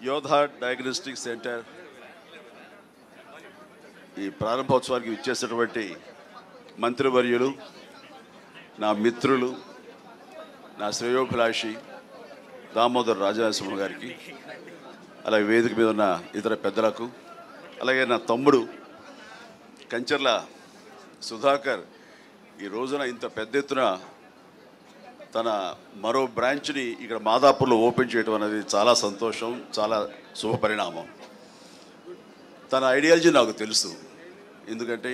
యోధా diagnostic centre ఈ ప్రారంభోత్సవానికి ఇచ్చేసినటువంటి మంత్రివర్యులు, నా మిత్రులు, నా శ్రేయోభిలాషి దామోదర్ రాజనరసింహ గారికి, అలాగే వేదిక మీద ఉన్న ఇతర పెద్దలకు, అలాగే నా తమ్ముడు కంచర్ల సుధాకర్ ఈ రోజున ఇంత పెద్ద ఎత్తున తన మరో బ్రాంచ్ని ఇక్కడ మాదాపూర్లో ఓపెన్ చేయడం అనేది చాలా సంతోషం, చాలా శుభపరిణామం. తన ఐడియాలజీ నాకు తెలుసు. ఎందుకంటే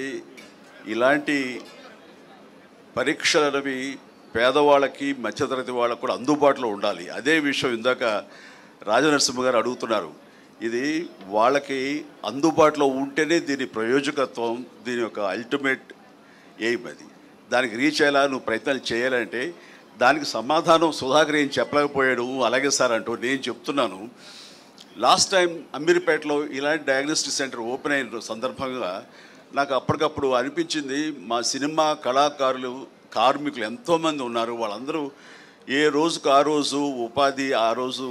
ఇలాంటి పరీక్షలు అనేవి పేదవాళ్ళకి మధ్యతరగతి వాళ్ళకు కూడా అందుబాటులో ఉండాలి. అదే విషయం ఇందాక రాజనరసింహ గారు అడుగుతున్నారు. ఇది వాళ్ళకి అందుబాటులో ఉంటేనే దీని ప్రయోజకత్వం, దీని యొక్క అల్టిమేట్ ఎయిమ్ అది. దానికి రీచ్ అయ్యేలా నువ్వు ప్రయత్నాలు చేయాలంటే దానికి సమాధానం సుధాకర్ ఏం చెప్పలేకపోయాడు. అలాగే సార్ అంటూ నేను చెప్తున్నాను. లాస్ట్ టైం అమీర్పేటలో ఇలాంటి డయాగ్నోస్టిక్ సెంటర్ ఓపెన్ అయిన సందర్భంగా నాకు అప్పటికప్పుడు అనిపించింది, మా సినిమా కళాకారులు, కార్మికులు ఎంతోమంది ఉన్నారు. వాళ్ళందరూ ఏ రోజుకు ఆ రోజు ఉపాధి, ఆ రోజు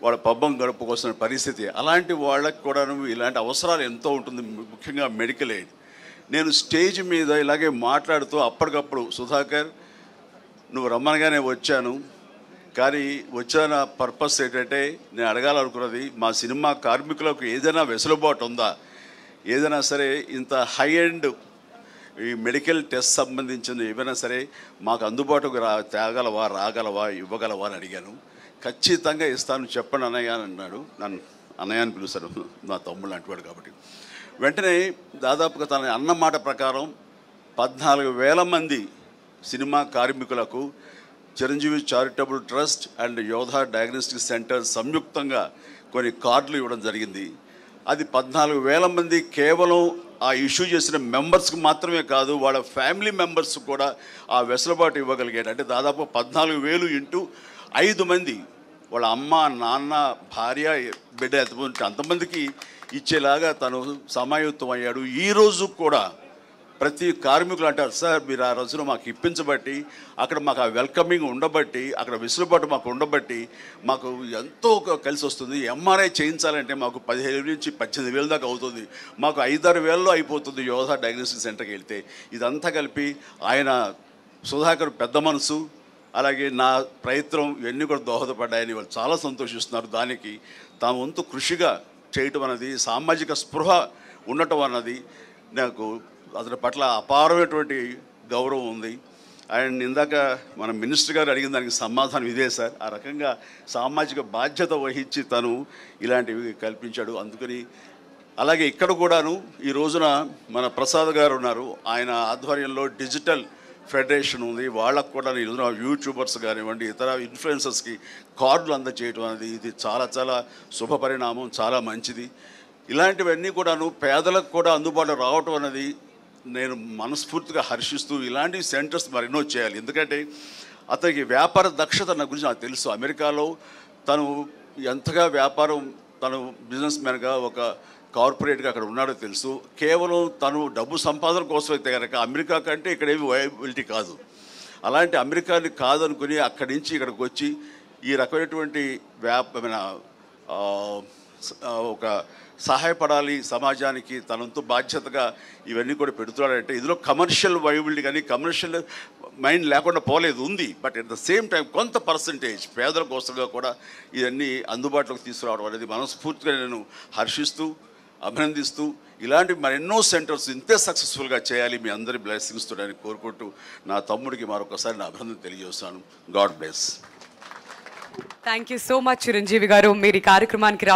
వాళ్ళ పబ్బం గడుపుకోవాల్సిన పరిస్థితి. అలాంటి వాళ్ళకి కూడా ఇలాంటి అవసరాలు ఎంతో ఉంటుంది, ముఖ్యంగా మెడికల్ ఎయిడ్. నేను స్టేజ్ మీద ఇలాగే మాట్లాడుతూ అప్పటికప్పుడు సుధాకర్ నువ్వు రమ్మనగానే వచ్చాను, కానీ వచ్చిన పర్పస్ ఏంటంటే నేను అడగాలనుకున్నది, మా సినిమా కార్మికులకు ఏదైనా వెసులుబాటు ఉందా, ఏదైనా సరే ఇంత హై ఎండ్ ఈ మెడికల్ టెస్ట్ సంబంధించిన ఏమైనా సరే మాకు అందుబాటుకు రాగలవా ఇవ్వగలవా అని అడిగాను. ఖచ్చితంగా ఇస్తాను, చెప్పండి అన్నయ్య అని అన్నాడు. నన్ను అన్నయ్య అని పిలుస్తాను, నా తమ్ముళ్ళు అంటున్నాడు కాబట్టి. వెంటనే దాదాపుగా తన అన్న మాట ప్రకారం 14,000 మంది సినిమా కార్మికులకు చిరంజీవి చారిటబుల్ ట్రస్ట్ అండ్ యోధా డయాగ్నోస్టిక్ సెంటర్ సంయుక్తంగా కొన్ని కార్డులు ఇవ్వడం జరిగింది. అది 14,000 మంది కేవలం ఆ ఇష్యూ చేసిన మెంబర్స్కి మాత్రమే కాదు, వాళ్ళ ఫ్యామిలీ మెంబర్స్ కూడా ఆ వెసులుబాటు ఇవ్వగలిగాడు. అంటే దాదాపు 14,000 ఇంటూ 5 మంది, వాళ్ళ అమ్మ, నాన్న, భార్య, బిడ్డ అంతమందికి ఇచ్చేలాగా తను సమాయుత్తం అయ్యాడు. ఈరోజు కూడా ప్రతి కార్మికులు అంటారు, సార్ మీరు ఆ రోజున మాకు ఇప్పించబట్టి, అక్కడ మాకు ఆ వెల్కమింగ్ ఉండబట్టి, అక్కడ వెసులుబాటు మాకు ఉండబట్టి మాకు ఎంతో కలిసి వస్తుంది. ఎంఆర్ఐ చేయించాలంటే మాకు 15,000 నుంచి 18,000 దాకా అవుతుంది, మాకు 5-6 వేలలో అయిపోతుంది యోధా డయాగ్నోస్టిక్ సెంటర్కి వెళ్తే. ఇదంతా కలిపి ఆయన సుధాకర్ పెద్ద మనసు, అలాగే నా ప్రయత్నం ఇవన్నీ కూడా దోహదపడ్డాయని వాళ్ళు చాలా సంతోషిస్తున్నారు. దానికి తాము వంతు కృషిగా చేయటం అన్నది, సామాజిక స్పృహ ఉండటం అన్నది నాకు అతని పట్ల అపారమైనటువంటి గౌరవం ఉంది. అండ్ ఇందాక మన మినిస్టర్ గారు అడిగిన దానికి సమాధానం ఇదే సార్. ఆ రకంగా సామాజిక బాధ్యత వహించి తను ఇలాంటివి కల్పించాడు. అందుకని అలాగే ఇక్కడ కూడాను ఈ రోజున మన ప్రసాద్ గారు ఉన్నారు, ఆయన ఆధ్వర్యంలో డిజిటల్ ఫెడరేషన్ ఉంది. వాళ్ళకు కూడా ఈ రోజున యూట్యూబర్స్ కానివ్వండి, ఇతర ఇన్ఫ్లుయెన్సర్స్కి కార్డులు అందజేయటం అనేది ఇది చాలా చాలా శుభపరిణామం, చాలా మంచిది. ఇలాంటివన్నీ కూడాను పేదలకు కూడా అందుబాటులో రావటం అనేది నేను మనస్ఫూర్తిగా హర్షిస్తూ ఇలాంటి సెంటర్స్ మరెన్నో చేయాలి. ఎందుకంటే అతనికి వ్యాపార దక్షత నా గురించి నాకు తెలుసు. అమెరికాలో తను ఎంతగా వ్యాపారం, తను బిజినెస్ మ్యాన్గా ఒక కార్పొరేట్గా అక్కడ ఉన్నాడో తెలుసు. కేవలం తను డబ్బు సంపాదన కోసం అయితే కనుక అమెరికా కంటే ఇక్కడేమి వయబిలిటీ కాదు. అలాంటి అమెరికాని కాదనుకుని అక్కడి నుంచి ఇక్కడికి వచ్చి ఈ రకమైనటువంటి ఒక సహాయపడాలి సమాజానికి, తనంతో బాధ్యతగా ఇవన్నీ కూడా పెడుతున్నాడంటే ఇందులో కమర్షియల్ వయబిలిటీ కానీ కమర్షియల్ మైండ్ లేకుండా పోలేదు, ఉంది. But at the same time కొంత పర్సంటేజ్ పేదల కోసంగా కూడా ఇవన్నీ అందుబాటులోకి తీసుకురావడం అనేది మనస్ఫూర్తిగా నేను హర్షిస్తూ, అభినందిస్తూ ఇలాంటి మరెన్నో సెంటర్స్ ఇంతే సక్సెస్ఫుల్గా చేయాలి, మీ అందరి బ్లెస్సింగ్స్ తోడని కోరుకుంటూ నా తమ్ముడికి మరొకసారి నా అభినందన తెలియజేస్తాను. God bless. Thank you so much Chiranjeevi గారు, మీరు ఈ కార్యక్రమానికి రావడం